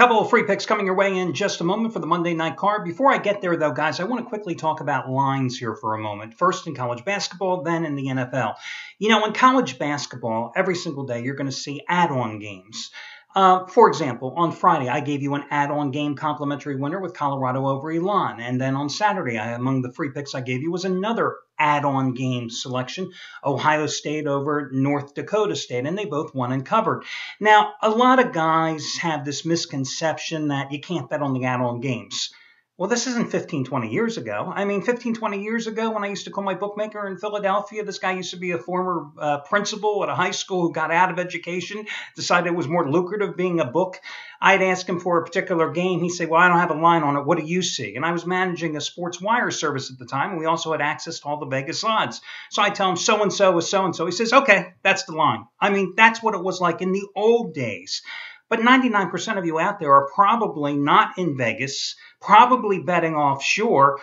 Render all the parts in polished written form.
Couple of free picks coming your way in just a moment for the Monday night card. Before I get there, though, guys, I want to quickly talk about lines here for a moment. First in college basketball, then in the NFL. You know, in college basketball, every single day you're going to see add-on games. For example, on Friday, I gave you an add-on game complimentary winner with Colorado over Elon. And then on Saturday, among the free picks I gave you was another add-on game selection, Ohio State over North Dakota State, and they both won and covered. Now, a lot of guys have this misconception that you can't bet on the add-on games. Well, this isn't 15, 20 years ago. I mean, 15, 20 years ago when I used to call my bookmaker in Philadelphia, this guy used to be a former principal at a high school who got out of education, decided it was more lucrative being a book. I'd ask him for a particular game. He'd say, well, I don't have a line on it. What do you see? And I was managing a sports wire service at the time, and we also had access to all the Vegas odds. So I tell him so-and-so is so-and-so. He says, okay, that's the line. I mean, that's what it was like in the old days. But 99% of you out there are probably not in Vegas, probably betting offshore,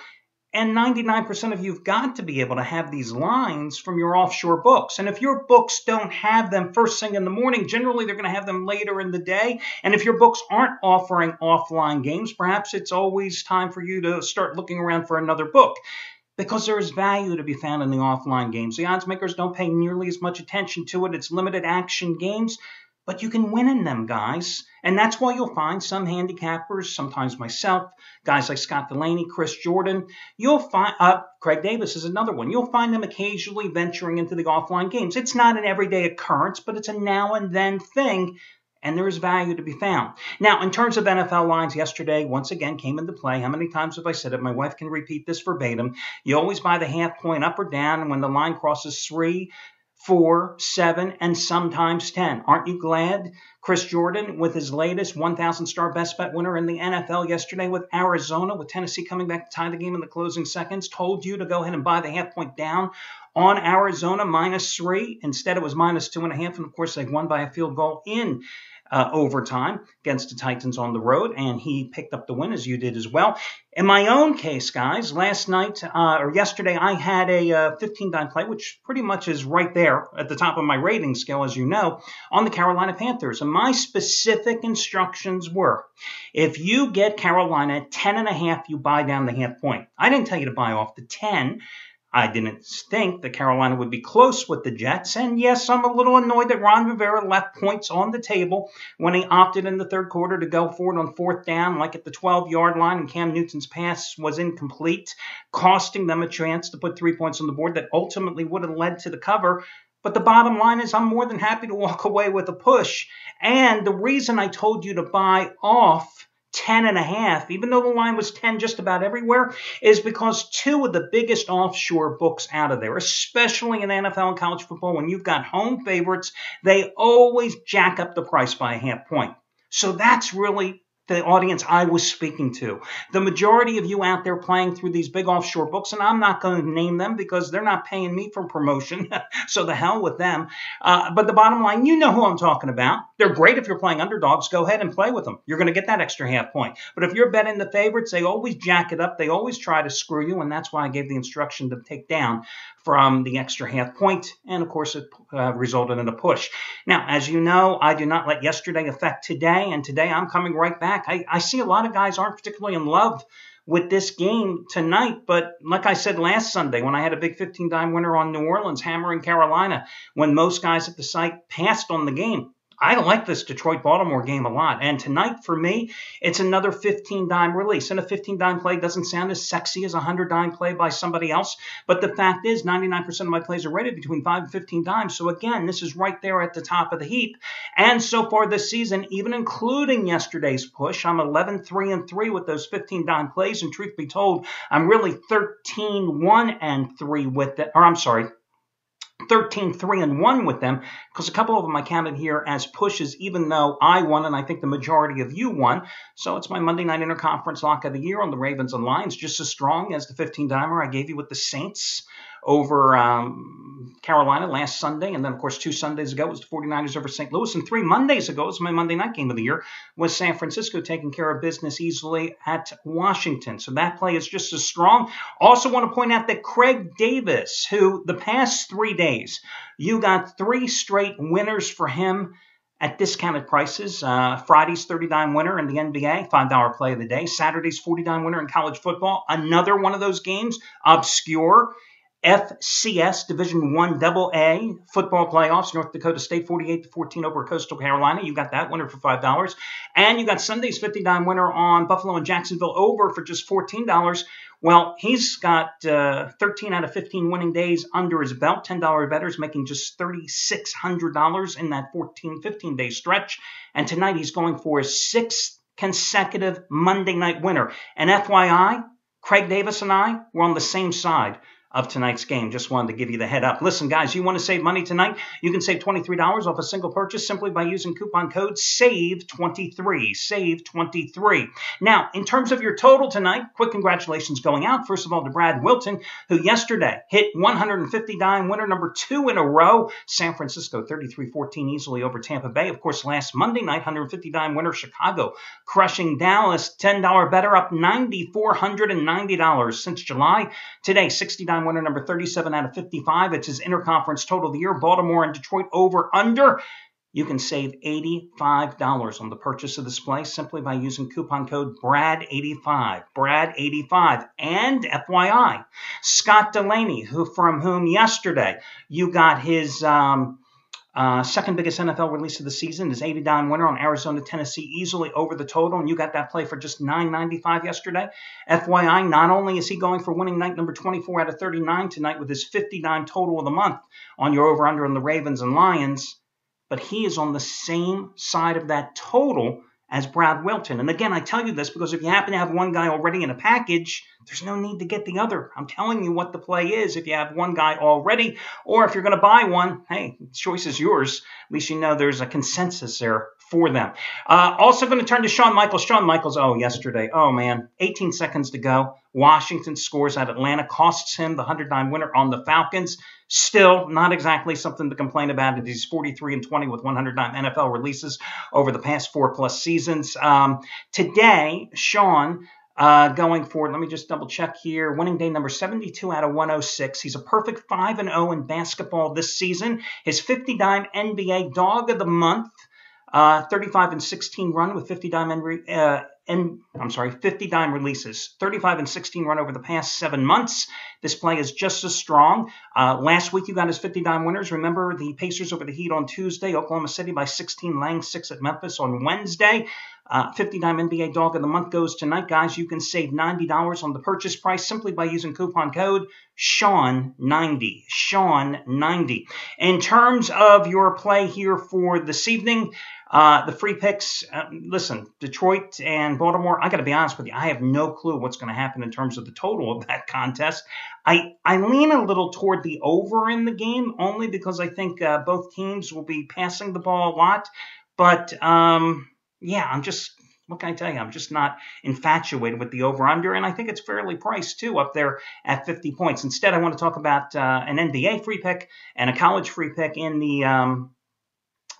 and 99% of you have got to be able to have these lines from your offshore books. And if your books don't have them first thing in the morning, generally they're going to have them later in the day. And if your books aren't offering offline games, perhaps it's always time for you to start looking around for another book, because there is value to be found in the offline games. The odds makers don't pay nearly as much attention to it. It's limited action games, but you can win in them, guys. And that's why you'll find some handicappers, sometimes myself, guys like Scott Delaney, Chris Jordan. You'll find Craig Davis is another one. You'll find them occasionally venturing into the offline games. It's not an everyday occurrence, but it's a now and then thing, and there is value to be found. Now, in terms of NFL lines, yesterday, once again, came into play. How many times have I said it? My wife can repeat this verbatim. You always buy the half point up or down, and when the line crosses 3, 4, 7, and sometimes 10. Aren't you glad? Chris Jordan with his latest 1,000-star best bet winner in the NFL yesterday with Arizona, with Tennessee coming back to tie the game in the closing seconds, told you to go ahead and buy the half point down on Arizona -3. Instead, it was -2.5, and of course, they won by a field goal in overtime against the Titans on the road, and he picked up the win, as you did as well. In my own case, guys, last night or yesterday, I had a 15-dime play, which pretty much is right there at the top of my rating scale, as you know, on the Carolina Panthers. And my specific instructions were, if you get Carolina at 10.5, you buy down the half point. I didn't tell you to buy off the 10. I didn't think that Carolina would be close with the Jets. And yes, I'm a little annoyed that Ron Rivera left points on the table when he opted in the third quarter to go for it on fourth down, like at the 12-yard line, and Cam Newton's pass was incomplete, costing them a chance to put 3 points on the board that ultimately would have led to the cover. But the bottom line is I'm more than happy to walk away with a push. And the reason I told you to buy off 10.5, even though the line was 10 just about everywhere, is because two of the biggest offshore books out of there, especially in NFL and college football, when you've got home favorites, they always jack up the price by a half point. So that's really the audience I was speaking to. The majority of you out there playing through these big offshore books, and I'm not going to name them because they're not paying me for promotion, so the hell with them. But the bottom line, you know who I'm talking about. They're great if you're playing underdogs. Go ahead and play with them. You're going to get that extra half point. But if you're betting the favorites, they always jack it up. They always try to screw you, and that's why I gave the instruction to take down from the extra half point, and of course it resulted in a push. Now, as you know, I do not let yesterday affect today, and today I'm coming right back. I see a lot of guys aren't particularly in love with this game tonight, but like I said last Sunday when I had a big 15-dime winner on New Orleans hammering Carolina, when most guys at the site passed on the game, I like this Detroit-Baltimore game a lot. And tonight, for me, it's another 15-dime release. And a 15-dime play doesn't sound as sexy as a 100-dime play by somebody else. But the fact is, 99% of my plays are rated between 5 and 15 dimes. So again, this is right there at the top of the heap. And so far this season, even including yesterday's push, I'm 11-3-3 with those 15-dime plays. And truth be told, I'm really 13-1-3 with it. Or I'm sorry, 13-3-1 with them, because a couple of them I counted here as pushes, even though I won and I think the majority of you won. So it's my Monday night interconference lock of the year on the Ravens and Lions, just as strong as the 15-dimer I gave you with the Saints over Carolina last Sunday. And then, of course, 2 Sundays ago was the 49ers over St. Louis. And 3 Mondays ago was my Monday night game of the year, was San Francisco taking care of business easily at Washington. So that play is just as strong. Also want to point out that Craig Davis, who the past 3 days, you got 3 straight winners for him. at discounted prices. Friday's 30-dime winner in the NBA, $5 play of the day. Saturday's 40-dime winner in college football, another one of those games, obscure. FCS Division I AA football playoffs, North Dakota State 48-14 over Coastal Carolina. You got that winner for $5. And you got Sunday's 50-dime winner on Buffalo and Jacksonville over for just $14. Well, he's got 13 out of 15 winning days under his belt. $10 bettors making just $3,600 in that 15-day stretch. And tonight he's going for his 6th consecutive Monday night winner. And FYI, Craig Davis and I were on the same side of tonight's game. Just wanted to give you the head up. Listen, guys, you want to save money tonight? You can save $23 off a single purchase simply by using coupon code SAVE23. SAVE23. Now, in terms of your total tonight, quick congratulations going out. First of all, to Brad Wilton, who yesterday hit 150-dime winner number 2 in a row. San Francisco 33-14 easily over Tampa Bay. Of course, last Monday night, 150-dime winner Chicago crushing Dallas. $10 better, up $9,490 since July. Today, 60-dime winner number 37 out of 55. It's his interconference total of the year. Baltimore and Detroit over under. You can save $85 on the purchase of this play simply by using coupon code BRAD85. BRAD85. And FYI, Scott Delaney, from whom yesterday you got his second biggest NFL release of the season, his 80-dime winner on Arizona, Tennessee, easily over the total, and you got that play for just $9.95 yesterday. FYI, not only is he going for winning night number 24 out of 39 tonight with his 50-dime total of the month on your over-under on the Ravens and Lions, but he is on the same side of that total as Brad Wilton. And again, I tell you this because if you happen to have one guy already in a package, there's no need to get the other. I'm telling you what the play is if you have one guy already, or if you're going to buy one, hey, the choice is yours. At least you know there's a consensus there for them. Also going to turn to Shawn Michaels. Shawn Michaels, yesterday. Oh, man, 18 seconds to go. Washington scores at Atlanta, costs him the 100-dime winner on the Falcons. Still, not exactly something to complain about. He's 43-20 with 100-dime NFL releases over the past 4+ seasons. Today, Shawn going for, let me just double check here, winning day number 72 out of 106. He's a perfect 5-0 in basketball this season. His 50-dime NBA dog of the month, 35-16 run with 50-dime 50-dime releases. 35-16 run over the past 7 months. This play is just as strong. Last week, you got his 50-dime winners. Remember the Pacers over the Heat on Tuesday, Oklahoma City by 16, Lang 6 at Memphis on Wednesday. 50-dime NBA dog of the month goes tonight. Guys, you can save $90 on the purchase price simply by using coupon code SEAN90. SEAN90. In terms of your play here for this evening, the free picks, listen, Detroit and Baltimore, I got to be honest with you, I have no clue what's going to happen in terms of the total of that contest. I lean a little toward the over in the game, only because I think both teams will be passing the ball a lot. But, what can I tell you? I'm just not infatuated with the over-under, and I think it's fairly priced, too, up there at 50 points. Instead, I want to talk about an NBA free pick and a college free pick in the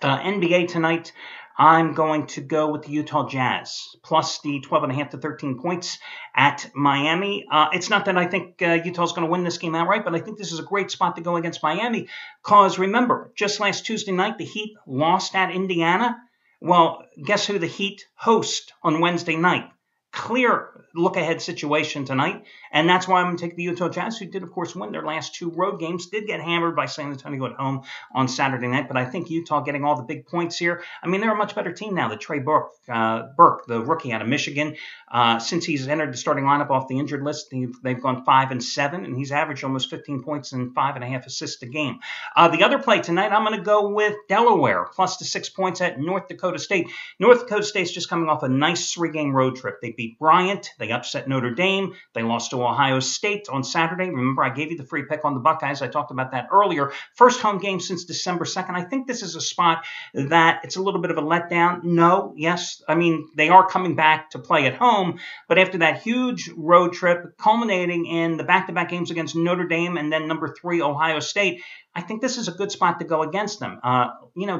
NBA tonight. I'm going to go with the Utah Jazz, plus the 12.5 to 13 points at Miami. It's not that I think Utah's going to win this game outright, but I think this is a great spot to go against Miami because, remember, just last Tuesday night, the Heat lost at Indiana. Well, guess who the Heat host on Wednesday night? Clear look-ahead situation tonight, and that's why I'm going to take the Utah Jazz, who did, of course, win their last 2 road games, did get hammered by San Antonio at home on Saturday night, but I think Utah getting all the big points here. I mean, they're a much better team now. The Trey Burke, the rookie out of Michigan, since he's entered the starting lineup off the injured list, they've gone 5-7, and he's averaged almost 15 points and 5.5 assists a game. The other play tonight, I'm going to go with Delaware, plus the 6 points at North Dakota State. North Dakota State's just coming off a nice 3-game road trip. They beat Bryant, they upset Notre Dame, they lost to Ohio State on Saturday. Remember, I gave you the free pick on the Buckeyes. I talked about that earlier. First home game since December 2nd. I think this is a spot that it's a little bit of a letdown. No, yes. I mean, they are coming back to play at home, but after that huge road trip culminating in the back-to-back games against Notre Dame and then number 3, Ohio State, I think this is a good spot to go against them.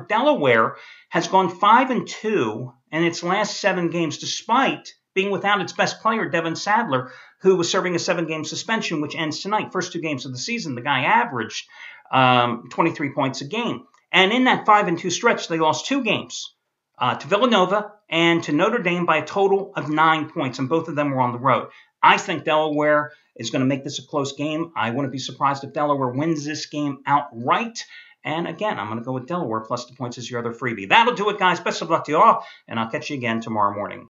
Delaware has gone 5-2 in its last 7 games, despite being without its best player, Devin Sadler, who was serving a 7-game suspension, which ends tonight. First 2 games of the season, the guy averaged 23 points a game. And in that 5-2 stretch, they lost 2 games to Villanova and to Notre Dame by a total of 9 points, and both of them were on the road. I think Delaware is going to make this a close game. I wouldn't be surprised if Delaware wins this game outright. And again, I'm going to go with Delaware plus the points as your other freebie. That'll do it, guys. Best of luck to you all, and I'll catch you again tomorrow morning.